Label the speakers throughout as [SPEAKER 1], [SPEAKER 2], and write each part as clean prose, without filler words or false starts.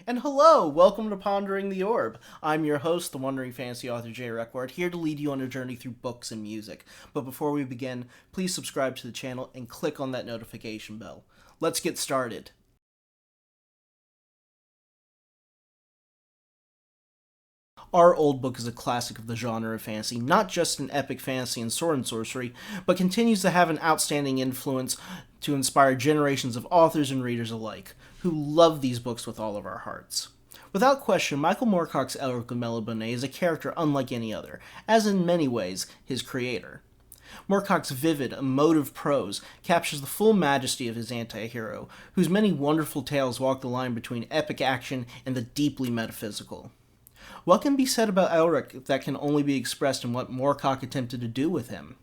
[SPEAKER 1] And hello, welcome to Pondering the Orb. I'm your host, the wandering fantasy author Jay Reckward, here to lead you on a journey through books and music. But before we begin, please subscribe to the channel and click on that notification bell. Let's get started. Our Old Book is a classic of the genre of fantasy, not just in epic fantasy and sword and sorcery, but continues to have an outstanding influence to inspire generations of authors and readers alike, who love these books with all of our hearts. Without question, Michael Moorecock's ELRIC of MELNIBONE is a character unlike any other, as in many ways, his creator. Moorcock's vivid, emotive prose captures the full majesty of his anti-hero, whose many wonderful tales walk the line between epic action and the deeply metaphysical. What can be said about Elric that can only be expressed in what Moorcock attempted to do with him?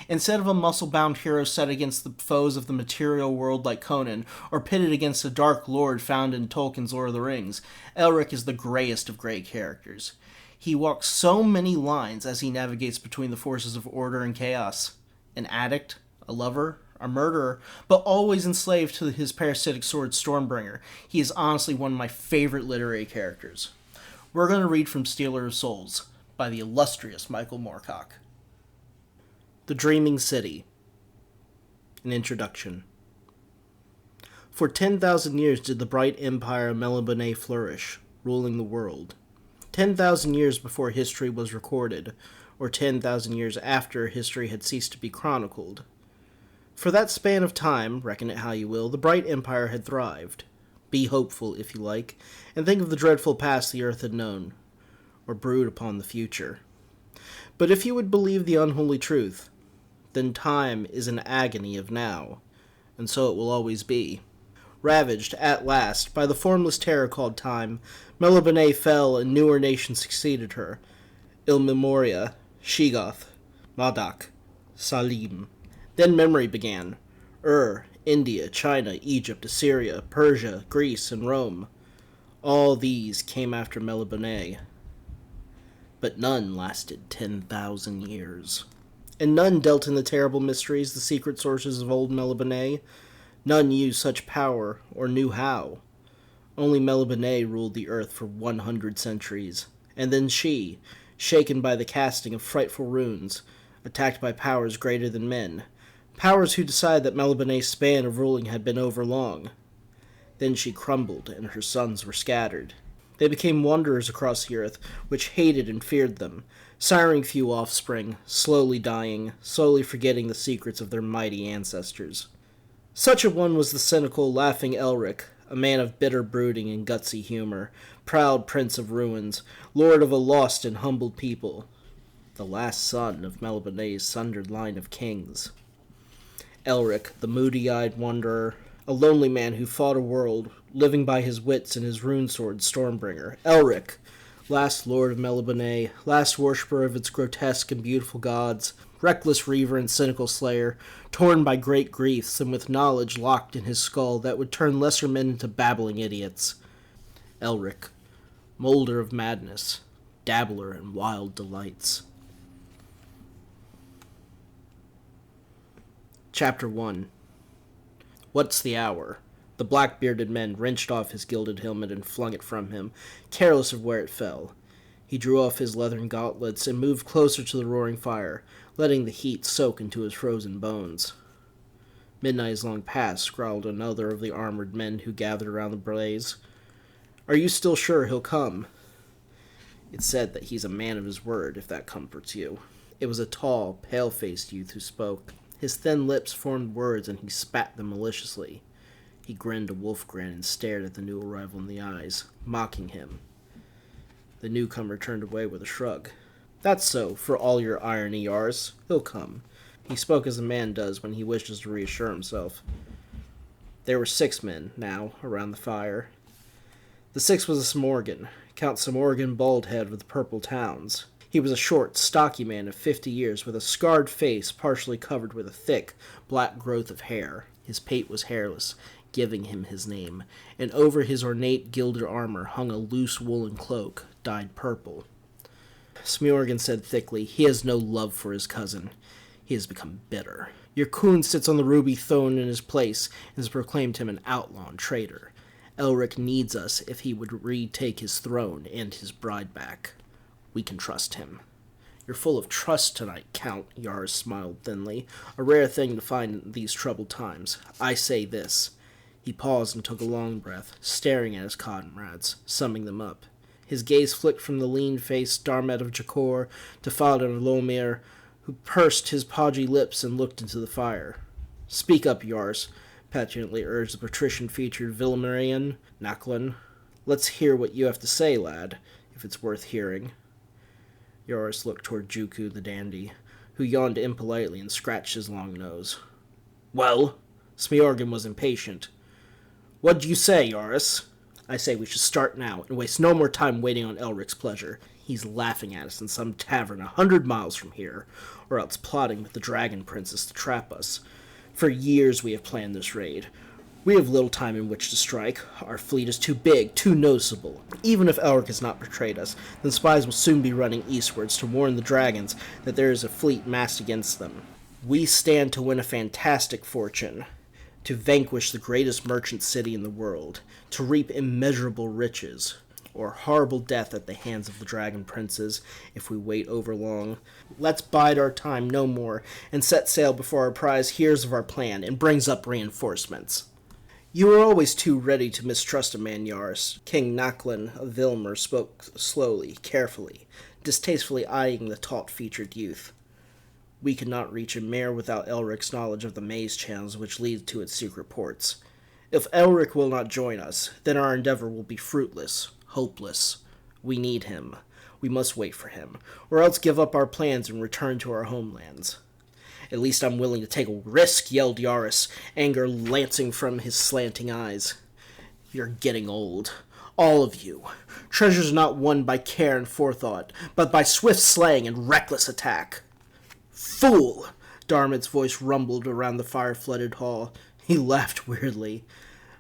[SPEAKER 1] Instead of a muscle-bound hero set against the foes of the material world like Conan, or pitted against a dark lord found in Tolkien's Lord of the Rings, Elric is the grayest of gray characters. He walks so many lines as he navigates between the forces of order and chaos. An addict, a lover, a murderer, but always enslaved to his parasitic sword Stormbringer. He is honestly one of my favorite literary characters. We're going to read from Stealer of Souls by the illustrious Michael Moorecock. The Dreaming City. An Introduction. For 10,000 years did the bright empire of MELNIBONE flourish, ruling the world. 10,000 years before history was recorded, or 10,000 years after history had ceased to be chronicled. For that span of time, reckon it how you will, the bright empire had thrived. Be hopeful, if you like, and think of the dreadful past the earth had known, or brood upon the future. But if you would believe the unholy truth, then time is an agony of now, and so it will always be. Ravaged, at last, by the formless terror called time, MELNIBONE fell and newer nations succeeded her. Ilmemoria, Shegoth, Modoc, Salim. Then memory began. India, China, Egypt, Assyria, Persia, Greece, and Rome. All these came after MELNIBONE. But none lasted 10,000 years. And none dealt in the terrible mysteries, the secret sources of old MELNIBONE. None used such power, or knew how. Only MELNIBONE ruled the earth for 100 centuries. And then she, shaken by the casting of frightful runes, attacked by powers greater than men, powers who decided that MELNIBONE's span of ruling had been overlong. Then she crumbled, and her sons were scattered. They became wanderers across the earth, which hated and feared them, siring few offspring, slowly dying, slowly forgetting the secrets of their mighty ancestors. Such a one was the cynical, laughing Elric, a man of bitter brooding and gutsy humor, proud prince of ruins, lord of a lost and humbled people, the last son of MELNIBONE's sundered line of kings. Elric, the moody-eyed wanderer, a lonely man who fought a world, living by his wits and his rune sword Stormbringer. Elric, last lord of MELNIBONE, last worshipper of its grotesque and beautiful gods, reckless reaver and cynical slayer, torn by great griefs and with knowledge locked in his skull that would turn lesser men into babbling idiots. Elric, molder of madness, dabbler in wild delights. Chapter 1. What's the hour? The black-bearded man wrenched off his gilded helmet and flung it from him, careless of where it fell. He drew off his leathern gauntlets and moved closer to the roaring fire, letting the heat soak into his frozen bones. Midnight is long past, growled another of the armored men who gathered around the blaze. Are you still sure he'll come? It's said that he's a man of his word, if that comforts you. It was a tall, pale-faced youth who spoke. His thin lips formed words, and he spat them maliciously. He grinned a wolf grin and stared at the new arrival in the eyes, mocking him. The newcomer turned away with a shrug. That's so, for all your irony, Yars. He'll come. He spoke as a man does when he wishes to reassure himself. There were 6 men, now, around the fire. The 6th was a Smorgon, Count Smorgon Baldhead with purple towns. He was a short, stocky man of 50 years with a scarred face partially covered with a thick, black growth of hair. His pate was hairless, giving him his name, and over his ornate gilded armor hung a loose woolen cloak, dyed purple. Smorgon said thickly, he has no love for his cousin. He has become bitter. Your coon sits on the ruby throne in his place and has proclaimed him an outlaw and traitor. Elric needs us if he would retake his throne and his bride back. We can trust him. You're full of trust tonight, Count, Yars smiled thinly, a rare thing to find in these troubled times. I say this. He paused and took a long breath, staring at his comrades, summing them up. His gaze flicked from the lean-faced Darmet of Jakor to Father Lomir, who pursed his podgy lips and looked into the fire. Speak up, Yars, petulantly urged the patrician-featured Villamarian, Naklin. Let's hear what you have to say, lad, if it's worth hearing. Yars looked toward Juku the dandy, who yawned impolitely and scratched his long nose. Well? Smiorgan was impatient. What'd you say, Yars? I say we should start now and waste no more time waiting on Elric's pleasure. He's laughing at us in some tavern 100 miles from here, or else plotting with the Dragon Princess to trap us. For years we have planned this raid. We have little time in which to strike. Our fleet is too big, too noticeable. Even if Elric has not betrayed us, then spies will soon be running eastwards to warn the dragons that there is a fleet massed against them. We stand to win a fantastic fortune, to vanquish the greatest merchant city in the world, to reap immeasurable riches, or horrible death at the hands of the dragon princes if we wait over long. Let's bide our time no more, and set sail before our prize hears of our plan and brings up reinforcements. You are always too ready to mistrust a man, Yars. King Naklin of Vilmer spoke slowly, carefully, distastefully eyeing the taut-featured youth. We could not reach a mare without Elric's knowledge of the maze channels which lead to its secret ports. If Elric will not join us, then our endeavor will be fruitless, hopeless. We need him. We must wait for him, or else give up our plans and return to our homelands. At least I'm willing to take a risk, yelled Yaris, anger lancing from his slanting eyes. You're getting old. All of you. Treasures not won by care and forethought, but by swift slaying and reckless attack. Fool! Darmit's voice rumbled around the fire-flooded hall. He laughed weirdly.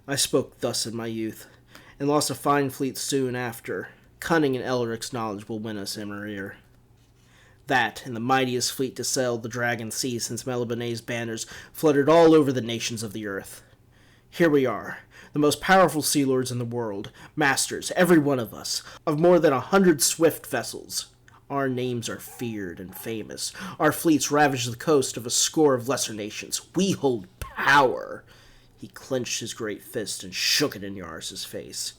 [SPEAKER 1] I spoke thus in my youth, and lost a fine fleet soon after. Cunning and Elric's knowledge will win us Emerir. That, and the mightiest fleet to sail the Dragon Sea since Melibone's banners fluttered all over the nations of the earth. Here we are, the most powerful sea lords in the world, masters, every one of us, of more than 100 swift vessels. Our names are feared and famous. Our fleets ravage the coast of a score of lesser nations. We hold power. He clenched his great fist and shook it in Yaris's face.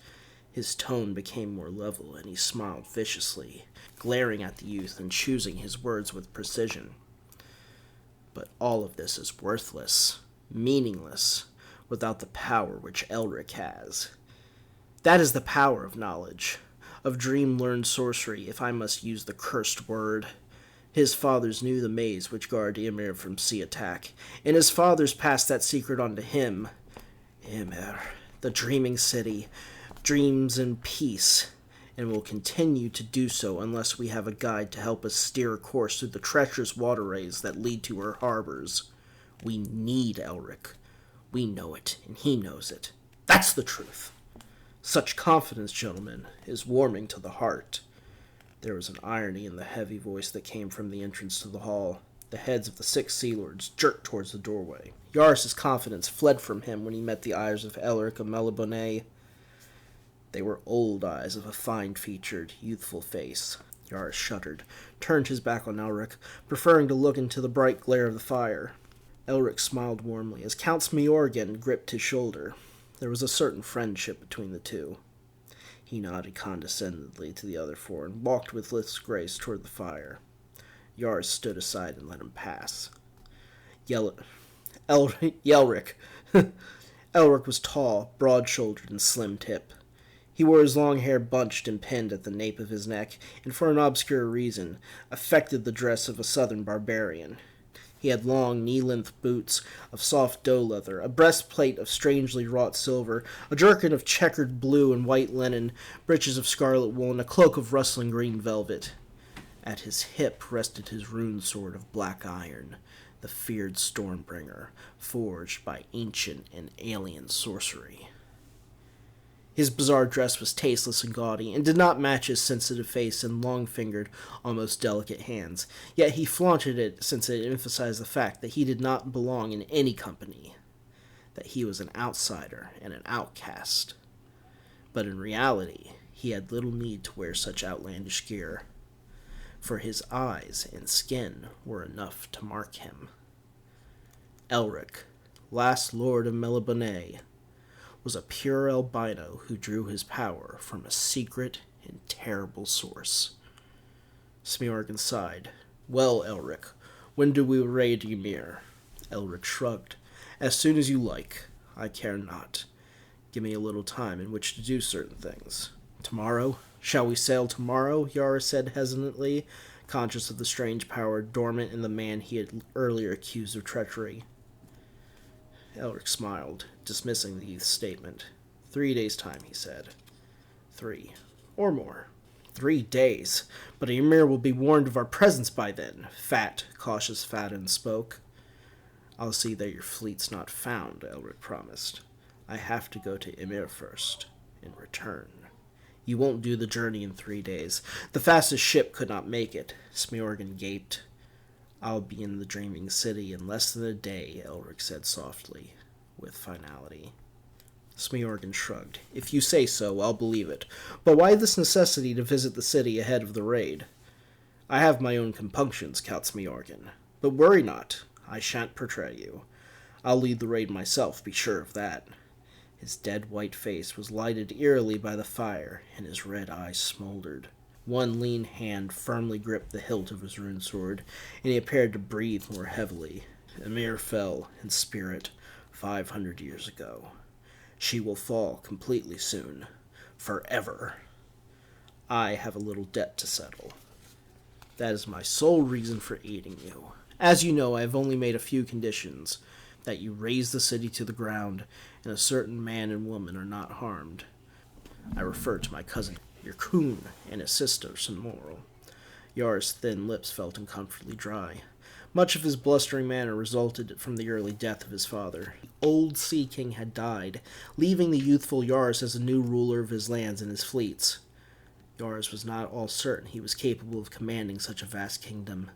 [SPEAKER 1] His tone became more level, and he smiled viciously, glaring at the youth and choosing his words with precision. But all of this is worthless, meaningless, without the power which Elric has. That is the power of knowledge, of dream-learned sorcery, if I must use the cursed word. His fathers knew the maze which guarded Ymir from sea attack, and his fathers passed that secret on to him. Ymir, the dreaming city, dreams in peace, and will continue to do so unless we have a guide to help us steer a course through the treacherous waterways that lead to her harbors. We need Elric. We know it, and he knows it. That's the truth. Such confidence, gentlemen, is warming to the heart. There was an irony in the heavy voice that came from the entrance to the hall. The heads of the 6 sea lords jerked towards the doorway. Yaris's confidence fled from him when he met the eyes of ELRIC of MELNIBONE. They were old eyes of a fine-featured, youthful face. Yaris shuddered, turned his back on Elric, preferring to look into the bright glare of the fire. Elric smiled warmly as Count Smiorgan gripped his shoulder. There was a certain friendship between the two. He nodded condescendingly to the other four and walked with listless grace toward the fire. Yaris stood aside and let him pass. Yelric. Elric was tall, broad-shouldered, and slim-tipped. He wore his long hair bunched and pinned at the nape of his neck, and for an obscure reason, affected the dress of a southern barbarian. He had long, knee-length boots of soft doe leather, a breastplate of strangely wrought silver, a jerkin of checkered blue and white linen, breeches of scarlet wool, and a cloak of rustling green velvet. At his hip rested his rune sword of black iron, the feared Stormbringer, forged by ancient and alien sorcery. His bizarre dress was tasteless and gaudy, and did not match his sensitive face and long-fingered, almost delicate hands, yet he flaunted it since it emphasized the fact that he did not belong in any company, that he was an outsider and an outcast. But in reality, he had little need to wear such outlandish gear, for his eyes and skin were enough to mark him. ELRIC, last Lord of MELNIBONE, was a pure albino who drew his power from a secret and terrible source. Smeorgan sighed. Well, ELRIC, when do we raid Ymir? ELRIC shrugged. As soon as you like. I care not. Give me a little time in which to do certain things. Tomorrow? Shall we sail tomorrow? Yara said hesitantly, conscious of the strange power dormant in the man he had earlier accused of treachery. ELRIC smiled, dismissing the youth's statement. 3 days' time, he said. 3. Or more. 3 days. But Ymir will be warned of our presence by then. Cautious Faden spoke. I'll see that your fleet's not found, ELRIC promised. I have to go to Ymir first, in return. You won't do the journey in 3 days. The fastest ship could not make it. Smeorgan gaped. I'll be in the dreaming city in less than a day, ELRIC said softly, with finality. Smeorgan shrugged. If you say so, I'll believe it. But why this necessity to visit the city ahead of the raid? I have my own compunctions, Count Smeorgan. But worry not. I shan't betray you. I'll lead the raid myself, be sure of that. His dead white face was lighted eerily by the fire, and his red eyes smoldered. One lean hand firmly gripped the hilt of his rune sword, and he appeared to breathe more heavily. Ymir fell, in spirit, 500 years ago. She will fall completely soon. Forever. I have a little debt to settle. That is my sole reason for aiding you. As you know, I have only made a few conditions. That you raise the city to the ground, and a certain man and woman are not harmed. I refer to my cousin, your coon, and his sister, Moral. Yar's thin lips felt uncomfortably dry. Much of his blustering manner resulted from the early death of his father. The old Sea King had died, leaving the youthful Yars as the new ruler of his lands and his fleets. Yars was not all certain he was capable of commanding such a vast kingdom,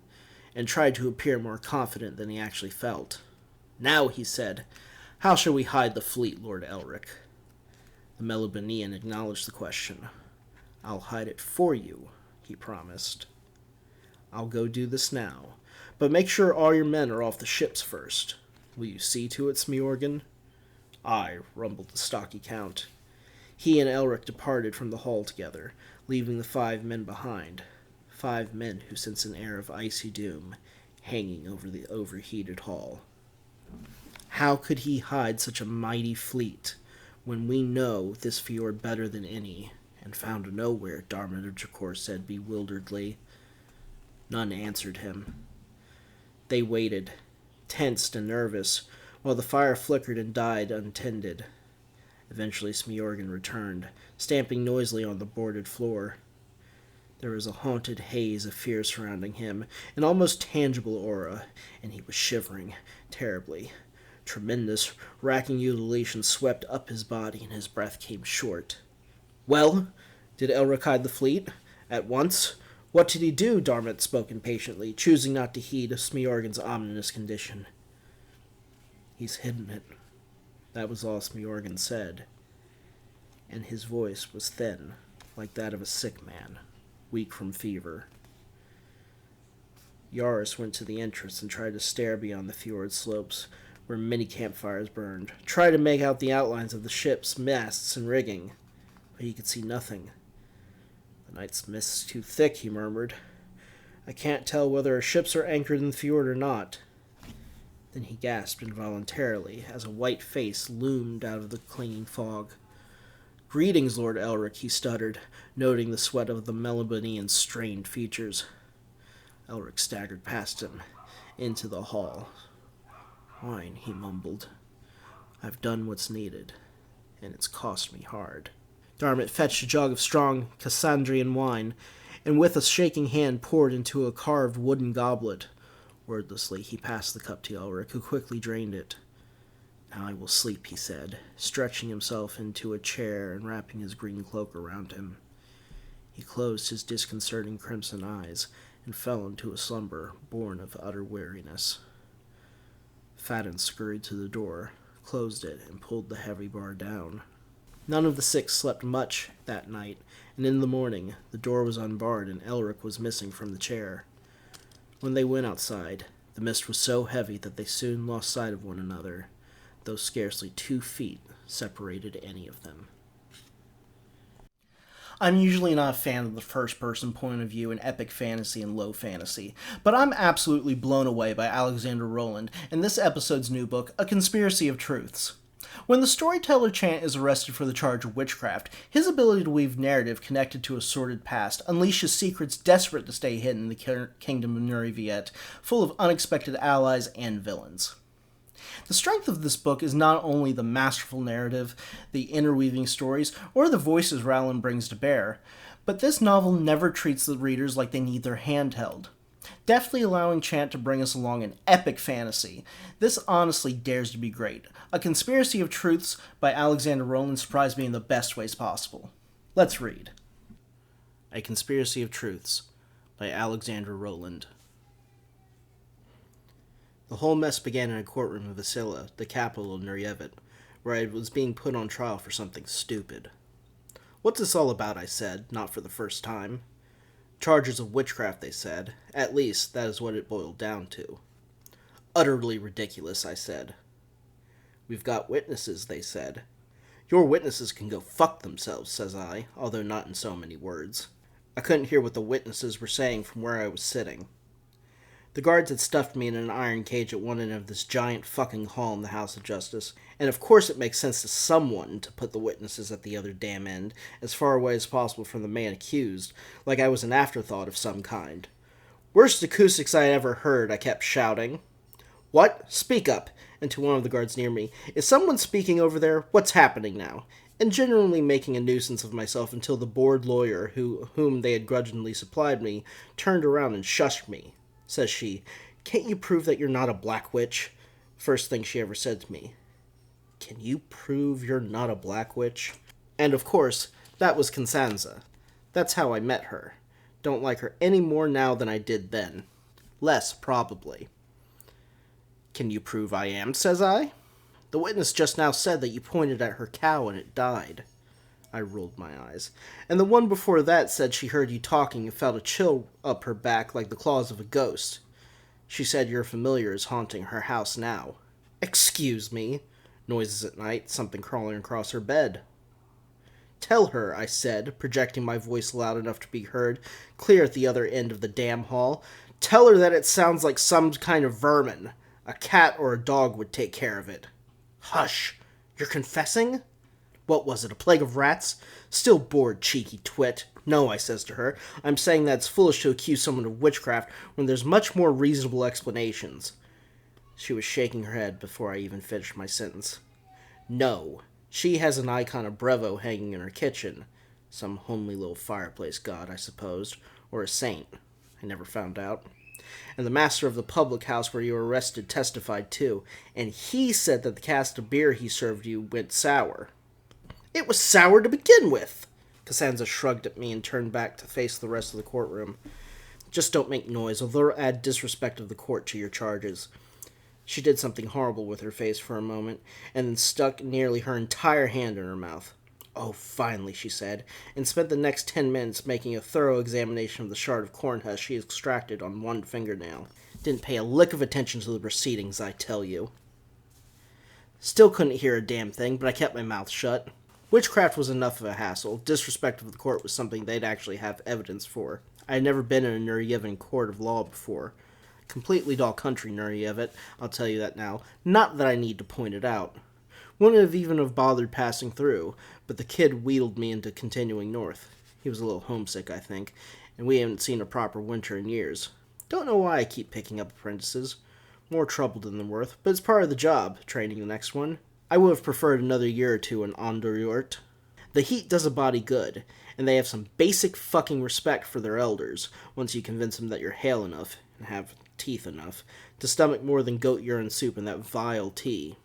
[SPEAKER 1] and tried to appear more confident than he actually felt. Now, he said, how shall we hide the fleet, Lord ELRIC? The Melibonian acknowledged the question. I'll hide it for you, he promised. I'll go do this now, but make sure all your men are off the ships first. Will you see to it, Smeorgan? Aye, rumbled the stocky count. He and ELRIC departed from the hall together, leaving the 5 men behind. 5 men who sensed an air of icy doom hanging over the overheated hall. How could he hide such a mighty fleet, when we know this fjord better than any, and found nowhere, Darman of Jakor said bewilderedly. None answered him. They waited, tensed and nervous, while the fire flickered and died untended. Eventually Smeorgan returned, stamping noisily on the boarded floor. There was a haunted haze of fear surrounding him, an almost tangible aura, and he was shivering terribly. Tremendous, racking ululation swept up his body, and his breath came short. Well, did ELRIC hide the fleet? At once? What did he do? Darmot spoke impatiently, choosing not to heed Smeorgan's ominous condition. He's hidden it. That was all Smeorgan said, and his voice was thin, like that of a sick man, weak from fever. Yaris went to the entrance and tried to stare beyond the fjord slopes, where many campfires burned, tried to make out the outlines of the ships, masts, and rigging, but he could see nothing. The night's mist's too thick, he murmured. I can't tell whether our ships are anchored in the fjord or not. Then he gasped involuntarily, as a white face loomed out of the clinging fog. Greetings, Lord ELRIC, he stuttered, noting the sweat of the Melibonian's strained features. ELRIC staggered past him, into the hall. Wine, he mumbled. I've done what's needed, and it's cost me hard. Darmot fetched a jug of strong Cassandrian wine, and with a shaking hand poured into a carved wooden goblet. Wordlessly, he passed the cup to ELRIC, who quickly drained it. Now I will sleep, he said, stretching himself into a chair and wrapping his green cloak around him. He closed his disconcerting crimson eyes and fell into a slumber born of utter weariness. Faden scurried to the door, closed it, and pulled the heavy bar down. None of the six slept much that night, and in the morning the door was unbarred and ELRIC was missing from the chair. When they went outside, the mist was so heavy that they soon lost sight of one another, though scarcely 2 feet separated any of them. I'm usually not a fan of the first-person point of view in epic fantasy and low fantasy, but I'm absolutely blown away by Alexandra Rowland and this episode's new book, A Conspiracy of Truths. When the storyteller Chant is arrested for the charge of witchcraft, his ability to weave narrative connected to a sordid past unleashes secrets desperate to stay hidden in the kingdom of Nuri-Viet, full of unexpected allies and villains. The strength of this book is not only the masterful narrative, the interweaving stories, or the voices Rowland brings to bear, but this novel never treats the readers like they need their hand held. Deftly allowing Chant to bring us along in epic fantasy, this honestly dares to be great. A Conspiracy of Truths by Alexandra Rowland surprised me in the best ways possible. Let's read. A Conspiracy of Truths by Alexandra Rowland. The whole mess began in a courtroom of Vasila, the capital of Nuri-Viet, where I was being put on trial for something stupid. "What's this all about?" I said, not for the first time. "Charges of witchcraft," they said. At least, that is what it boiled down to. "Utterly ridiculous," I said. "We've got witnesses," they said. "Your witnesses can go fuck themselves," says I, although not in so many words. I couldn't hear what the witnesses were saying from where I was sitting. The guards had stuffed me in an iron cage at one end of this giant fucking hall in the House of Justice, and of course it makes sense to someone to put the witnesses at the other damn end, as far away as possible from the man accused, like I was an afterthought of some kind. "Worst acoustics I ever heard," I kept shouting. "What? Speak up," and to one of the guards near me. "Is someone speaking over there? What's happening now?" And generally making a nuisance of myself until the bored lawyer, whom they had grudgingly supplied me, turned around and shushed me. Says she, "Can't you prove that you're not a black witch?" First thing she ever said to me. Can you prove you're not a black witch? And of course, that was Constanza. That's how I met her. Don't like her any more now than I did then. Less, probably. "Can you prove I am?" says I. "The witness just now said that you pointed at her cow and it died." I rolled my eyes. "And the one before that said she heard you talking and felt a chill up her back like the claws of a ghost. She said your familiar is haunting her house now." "Excuse me." Noises at night, something crawling across her bed. "Tell her," I said, projecting my voice loud enough to be heard, clear at the other end of the damn hall. "Tell her that it sounds like some kind of vermin. A cat or a dog would take care of it." "Hush! You're confessing?" "What was it, a plague of rats? Still bored, cheeky twit." "No," I says to her, "I'm saying that it's foolish to accuse someone of witchcraft when there's much more reasonable explanations." She was shaking her head before I even finished my sentence. "No. She has an icon of Brevo hanging in her kitchen. Some homely little fireplace god, I supposed. Or a saint. I never found out. And the master of the public house where you were arrested testified too, and he said that the cask of beer he served you went sour." "It was sour to begin with!" Costanza shrugged at me and turned back to face the rest of the courtroom. "Just don't make noise, or they'll add disrespect of the court to your charges." She did something horrible with her face for a moment, and then stuck nearly her entire hand in her mouth. "Oh, finally," she said, and spent the next 10 minutes making a thorough examination of the shard of corn husk she extracted on one fingernail. Didn't pay a lick of attention to the proceedings, I tell you. Still couldn't hear a damn thing, but I kept my mouth shut. Witchcraft was enough of a hassle. Disrespect of the court was something they'd actually have evidence for. I had never been in a Nuri-Viet court of law before. Completely dull country, Nuri-Viet, I'll tell you that now. Not that I need to point it out. Wouldn't have even have bothered passing through, but the kid wheedled me into continuing north. He was a little homesick, I think, and we haven't seen a proper winter in years. Don't know why I keep picking up apprentices. More trouble than they're worth, but it's part of the job, training the next one. I would have preferred another year or two in Afterward. The heat does a body good, and they have some basic fucking respect for their elders, once you convince them that you're hale enough, and have teeth enough, to stomach more than goat urine soup and that vile tea.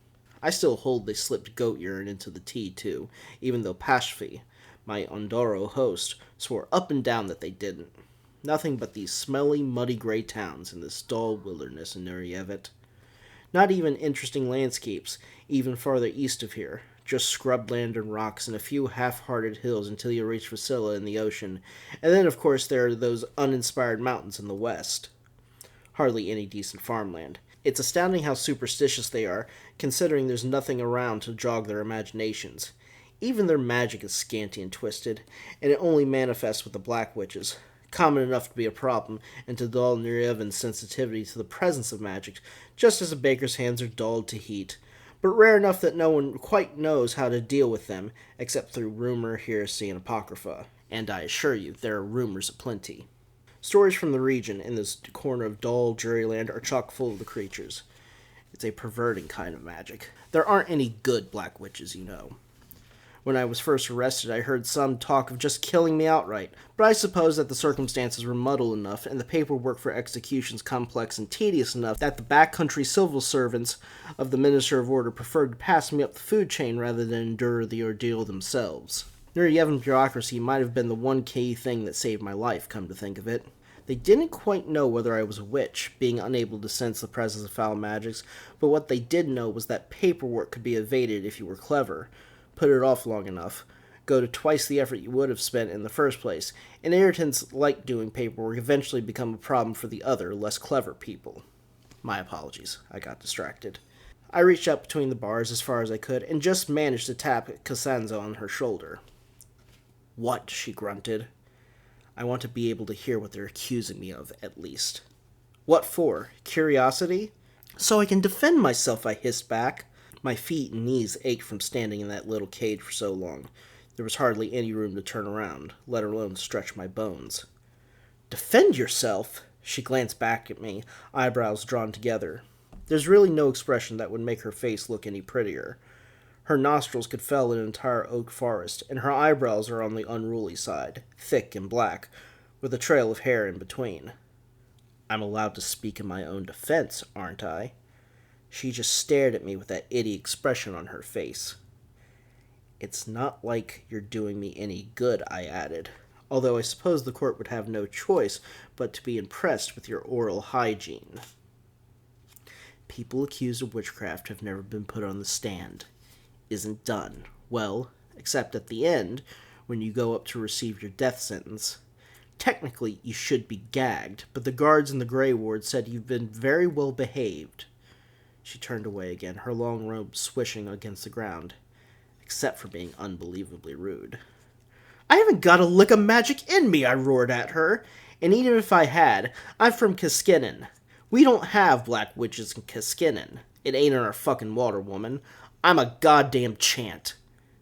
[SPEAKER 1] I still hold they slipped goat urine into the tea, too, even though Pashfi, my Ondoro host, swore up and down that they didn't. Nothing but these smelly, muddy gray towns in this dull wilderness in Nuri-Viet. Not even interesting landscapes, even farther east of here. just scrub land and rocks and a few half-hearted hills until you reach Vasilla in the ocean. And then, of course, there are those uninspired mountains in the west. Hardly any decent farmland. It's astounding how superstitious they are, considering there's nothing around to jog their imaginations. Even their magic is scanty and twisted, and it only manifests with the Black Witches, common enough to be a problem, and to dull Nerevan's sensitivity to the presence of magic, just as a baker's hands are dulled to heat, but rare enough that no one quite knows how to deal with them, except through rumor, heresy, and apocrypha. And I assure you, there are rumors aplenty. Stories from the region, in this corner of dull Juryland, are chock full of the creatures. It's a perverting kind of magic. There aren't any good Black Witches, you know. When I was first arrested, I heard some talk of just killing me outright, but I suppose that the circumstances were muddled enough and the paperwork for executions complex and tedious enough that the backcountry civil servants of the Minister of Order preferred to pass me up the food chain rather than endure the ordeal themselves. Nerevan bureaucracy might have been the one key thing that saved my life, come to think of it. They didn't quite know whether I was a witch, being unable to sense the presence of foul magics, but what they did know was that paperwork could be evaded if you were clever. Put it off long enough, go to twice the effort you would have spent in the first place, and irritants like doing paperwork eventually become a problem for the other, less clever people. My apologies, I got distracted. I reached out between the bars as far as I could, and just managed to tap Costanza on her shoulder. What? She grunted. I want to be able to hear what they're accusing me of, at least. What for? Curiosity? So I can defend myself, I hissed back. My feet and knees ached from standing in that little cage for so long. There was hardly any room to turn around, let alone stretch my bones. Defend yourself? She glanced back at me, eyebrows drawn together. There's really no expression that would make her face look any prettier. Her nostrils could fell an entire oak forest, and her eyebrows are on the unruly side, thick and black, with a trail of hair in between. I'm allowed to speak in my own defense, aren't I? She just stared at me with that idiot expression on her face. It's not like you're doing me any good, I added, although I suppose the court would have no choice but to be impressed with your oral hygiene. People accused of witchcraft have never been put on the stand. Isn't done. Well, except at the end, when you go up to receive your death sentence. Technically, you should be gagged, but the guards in the Grey Ward said you've been very well behaved. She turned away again, her long robe swishing against the ground, except for being unbelievably rude. I haven't got a lick of magic in me, I roared at her, and even if I had, I'm from Kiskinen. We don't have black witches in Kiskinen. It ain't in our fucking water, woman. I'm a goddamn chant.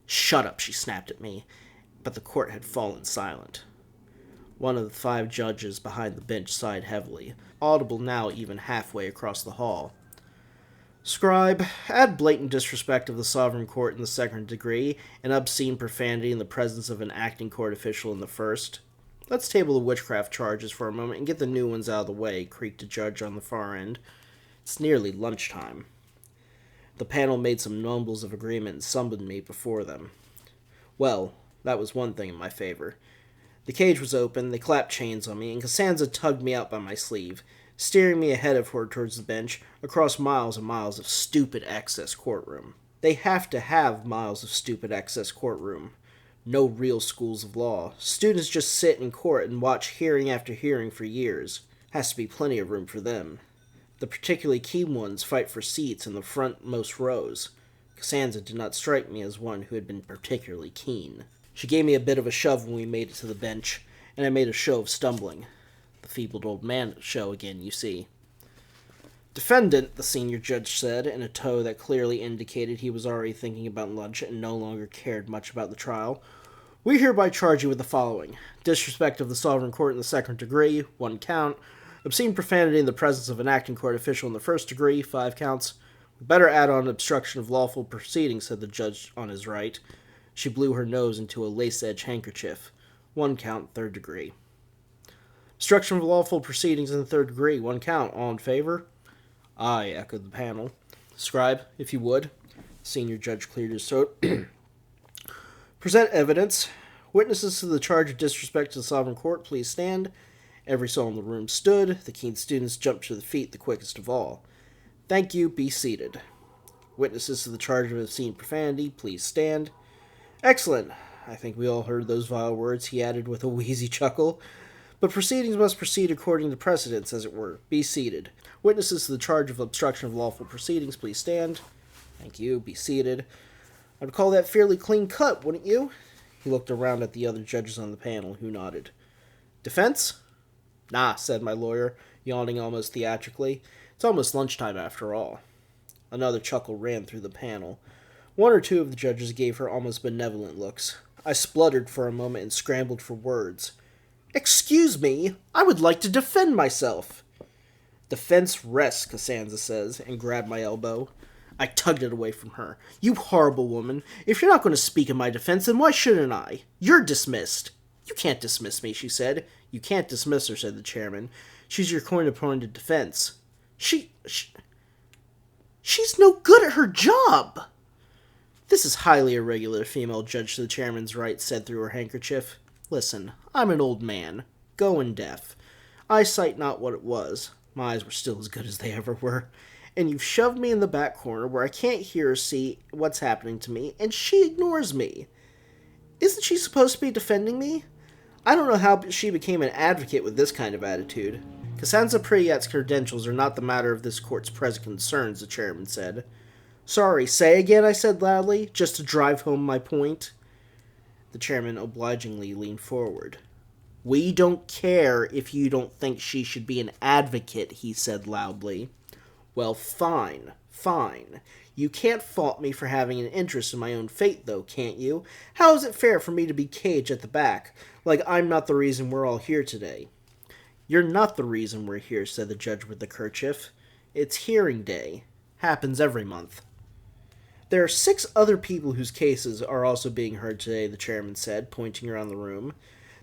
[SPEAKER 1] Shut up, she snapped at me, but the court had fallen silent. One of the 5 judges behind the bench sighed heavily, audible now even halfway across the hall. Scribe, add blatant disrespect of the sovereign court in the 2nd degree, and obscene profanity in the presence of an acting court official in the 1st. Let's table the witchcraft charges for a moment and get the new ones out of the way, creaked a judge on the far end. It's nearly lunchtime. The panel made some mumbles of agreement and summoned me before them. Well, that was one thing in my favor. The cage was open, they clapped chains on me, and Costanza tugged me out by my sleeve, steering me ahead of her towards the bench, across miles and miles of stupid excess courtroom. They have to have miles of stupid excess courtroom. No real schools of law. Students just sit in court and watch hearing after hearing for years. Has to be plenty of room for them. The particularly keen ones fight for seats in the frontmost rows. Costanza did not strike me as one who had been particularly keen. She gave me a bit of a shove when we made it to the bench, and I made a show of stumbling. The feebled old man show again, you see. Defendant, the senior judge said, in a tone that clearly indicated he was already thinking about lunch and no longer cared much about the trial. We hereby charge you with the following. Disrespect of the sovereign court in the 2nd degree, 1 count. Obscene profanity in the presence of an acting court official in the 1st degree, 5 counts. We better add on obstruction of lawful proceedings, said the judge on his right. She blew her nose into a lace-edge handkerchief. 1 count, 3rd degree. Obstruction of lawful proceedings in the 3rd degree, 1 count. All in favor? Aye, echoed the panel. Scribe, if you would. The senior judge cleared his throat. Present evidence. Witnesses to the charge of disrespect to the sovereign court, please stand. Every soul in the room stood. The keen students jumped to their feet, the quickest of all. Thank you, be seated. Witnesses to the charge of obscene profanity, please stand. Excellent. I think we all heard those vile words, he added with a wheezy chuckle. But proceedings must proceed according to precedence, as it were. Be seated. Witnesses to the charge of obstruction of lawful proceedings, please stand. Thank you. Be seated. I'd call that fairly clean cut, wouldn't you? He looked around at the other judges on the panel, who nodded. Defense? Nah, said my lawyer, yawning almost theatrically. It's almost lunchtime after all. Another chuckle ran through the panel. One or two of the judges gave her almost benevolent looks. I spluttered for a moment and scrambled for words. Excuse me, I would like to defend myself. Defense rests, Cassandra says, and grabbed my elbow. I tugged it away from her. You horrible woman. If you're not going to speak in my defense, then why shouldn't I? You're dismissed. You can't dismiss me, she said. You can't dismiss her, said the chairman. She's your court-appointed defense. She's no good at her job. This is highly irregular, female judge to the chairman's right said through her handkerchief. Listen, I'm an old man, going deaf. Eyesight not what it was. My eyes were still as good as they ever were. And you've shoved me in the back corner where I can't hear or see what's happening to me, and she ignores me. Isn't she supposed to be defending me? I don't know how she became an advocate with this kind of attitude. Cassandra Priyat's credentials are not the matter of this court's present concerns, the chairman said. Sorry, say again, I said loudly, just to drive home my point. The chairman obligingly leaned forward. We don't care if you don't think she should be an advocate, he said loudly. Well, fine. You can't fault me for having an interest in my own fate, though, can't you? How is it fair for me to be caged at the back, like I'm not the reason we're all here today? You're not the reason we're here, said the judge with the kerchief. It's hearing day. Happens every month. There are 6 other people whose cases are also being heard today, the chairman said, pointing around the room.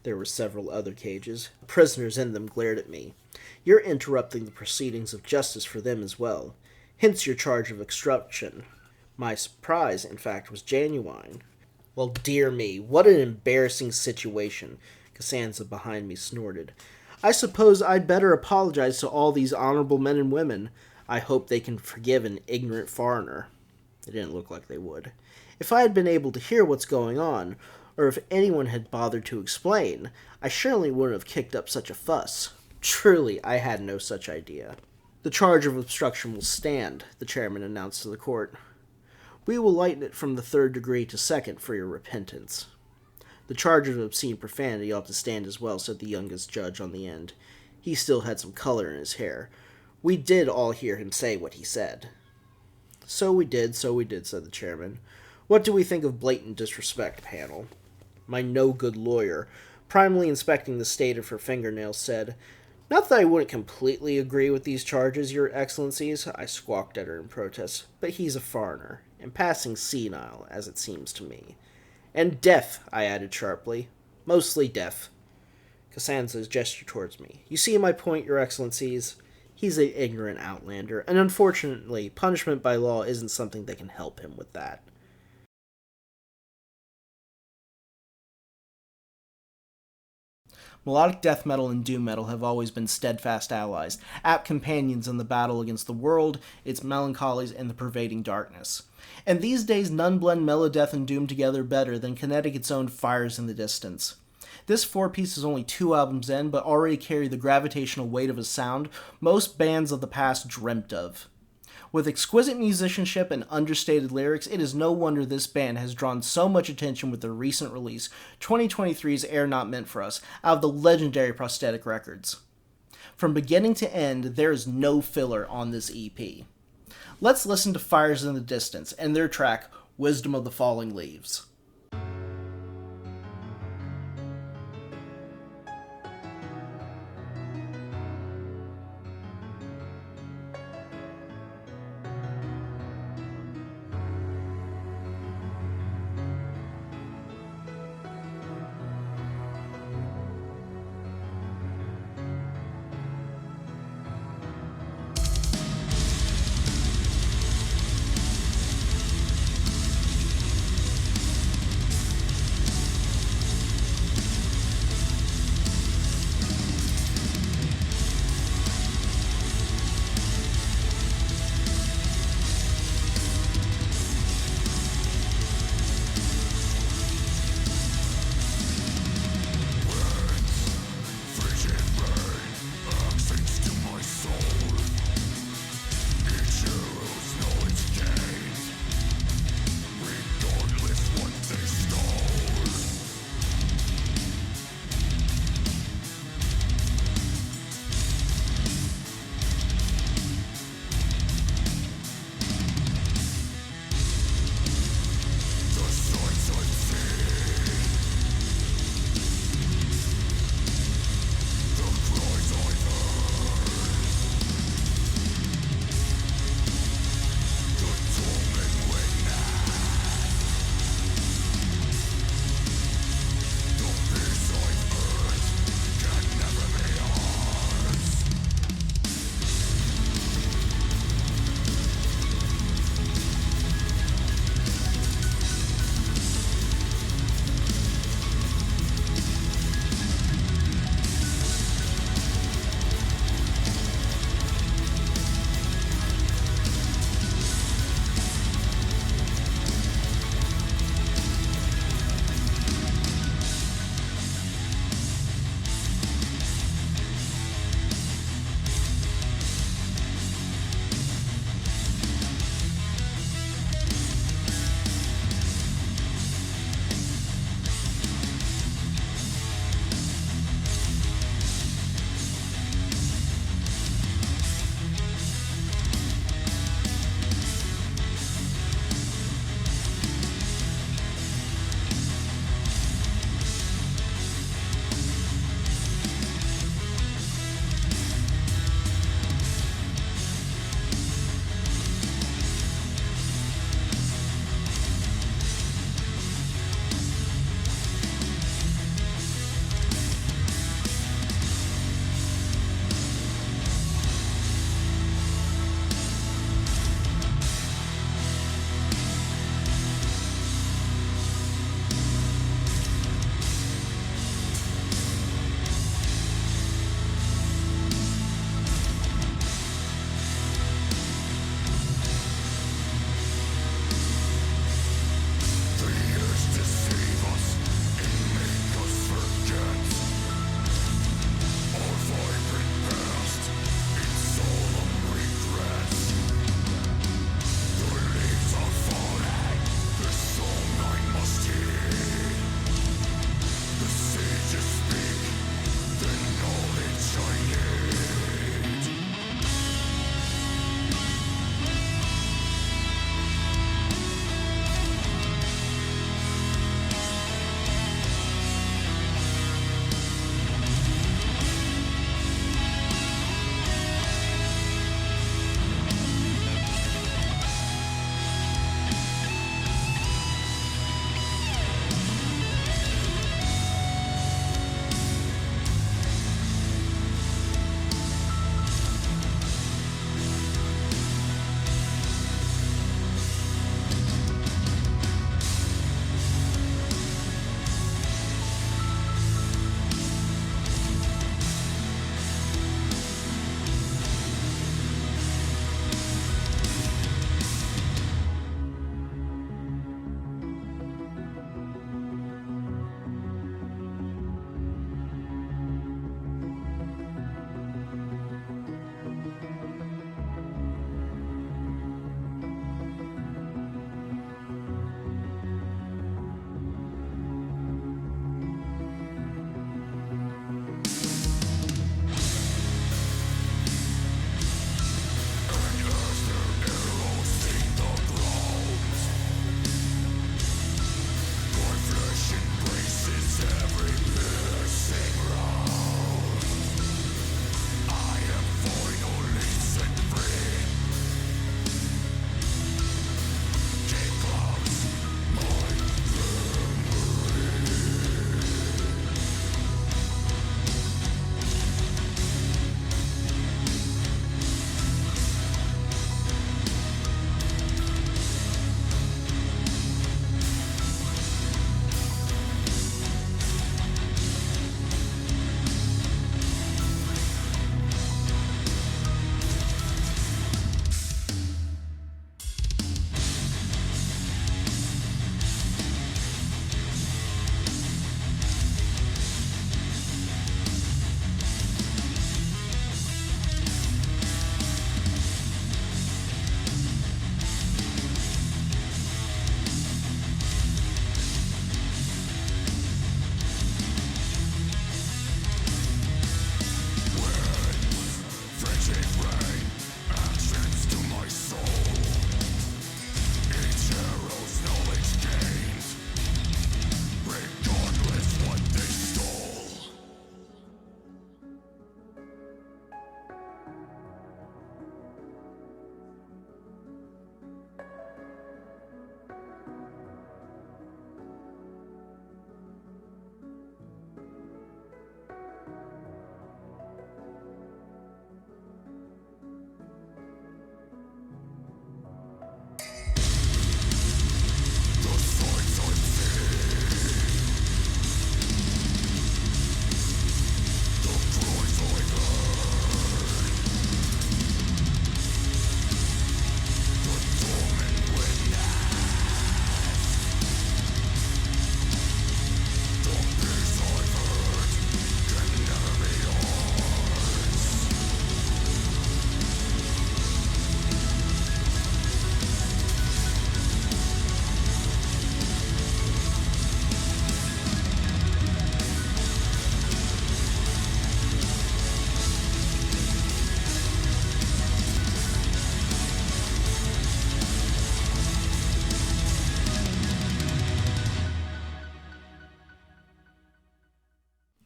[SPEAKER 1] There were several other cages. Prisoners in them glared at me. You're interrupting the proceedings of justice for them as well. Hence your charge of obstruction. My surprise, in fact, was genuine. Well, dear me, what an embarrassing situation, Cassandra behind me snorted. I suppose I'd better apologize to all these honorable men and women. I hope they can forgive an ignorant foreigner. It didn't look like they would. If I had been able to hear what's going on, or if anyone had bothered to explain, I surely wouldn't have kicked up such a fuss. Truly, I had no such idea. The charge of obstruction will stand, the chairman announced to the court. We will lighten it from the 3rd degree to 2nd for your repentance. The charge of obscene profanity ought to stand as well, said the youngest judge on the end. He still had some color in his hair. We did all hear him say what he said. So we did, said the chairman. What do we think of blatant disrespect, panel? My no-good lawyer, primely inspecting the state of her fingernails, said, Not that I wouldn't completely agree with these charges, your excellencies, I squawked at her in protest, but he's a foreigner, and passing senile, as it seems to me. And deaf, I added sharply. Mostly deaf. Cassandra gestured towards me. You see my point, your excellencies? He's an ignorant outlander, and unfortunately, punishment by law isn't something that can help him with that.
[SPEAKER 2] Melodic death metal and doom metal have always been steadfast allies, apt companions in the battle against the world, its melancholies, and the pervading darkness. And these days none blend Melodeath and doom together better than Connecticut's own Fires in the Distance. This 4-piece is only 2 albums in, but already carry the gravitational weight of a sound most bands of the past dreamt of. With exquisite musicianship and understated lyrics, it is no wonder this band has drawn so much attention with their recent release, 2023's Air Not Meant For Us, out of the legendary Prosthetic records. From beginning to end, there is no filler on this EP. Let's listen to Fires in the Distance and their track, Wisdom of the Falling Leaves.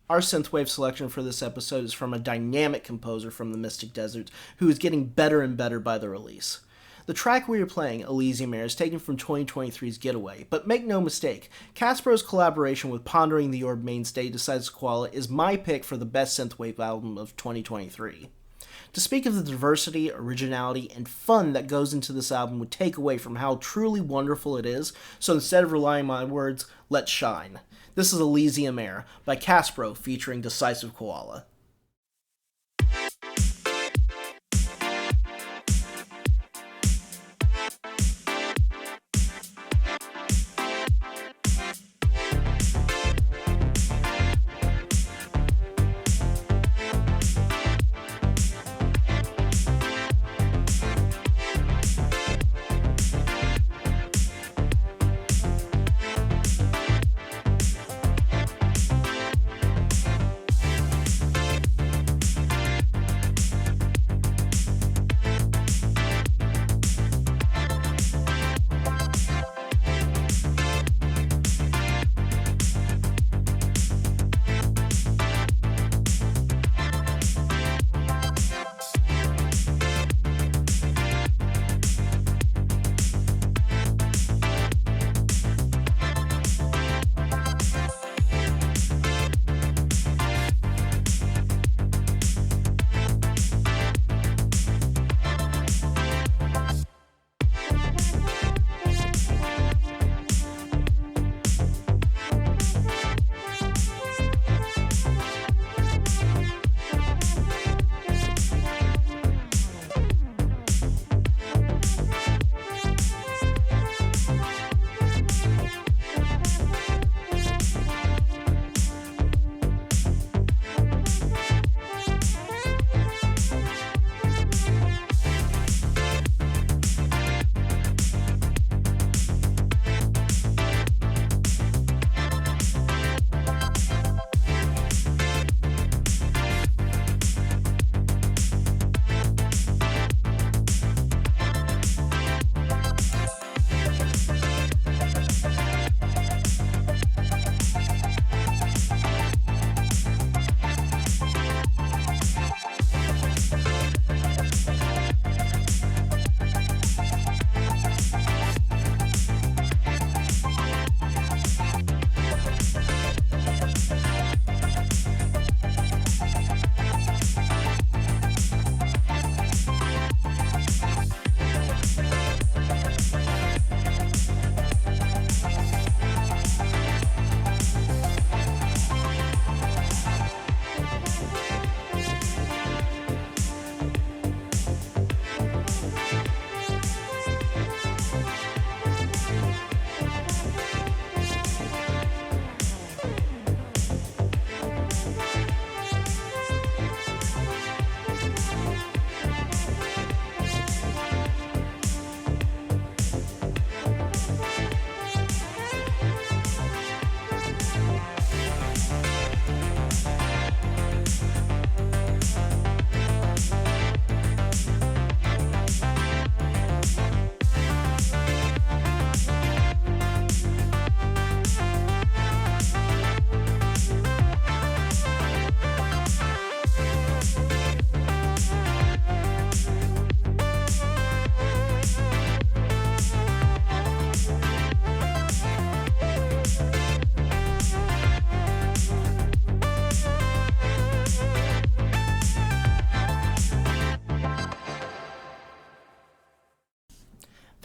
[SPEAKER 2] Our synthwave selection for this episode is from a dynamic composer from the Mystic Deserts who is getting better and better by the release. The track we are playing, Elysium Air, is taken from 2023's Getaway, but make no mistake, Caspro's collaboration with Pondering the Orb mainstay Decisive Koala is my pick for the best synthwave album of 2023. To speak of the diversity, originality, and fun that goes into this album would take away from how truly wonderful it is, so instead of relying on my words, let's shine. This is Elysium Air by Caspro featuring Decisive Koala.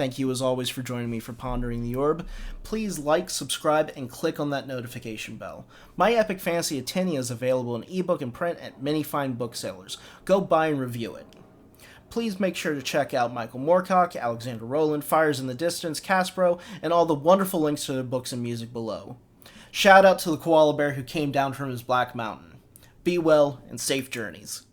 [SPEAKER 2] Thank you as always for joining me for Pondering the Orb. Please like, subscribe, and click on that notification bell. My epic fantasy Atinia is available in ebook and print at many fine booksellers. Go buy and review it. Please make sure to check out Michael Moorecock, Alexandra Rowland, Fires in the Distance, Caspro, and all the wonderful links to their books and music below. Shout out to the koala bear who came down from his black mountain. Be well and safe journeys.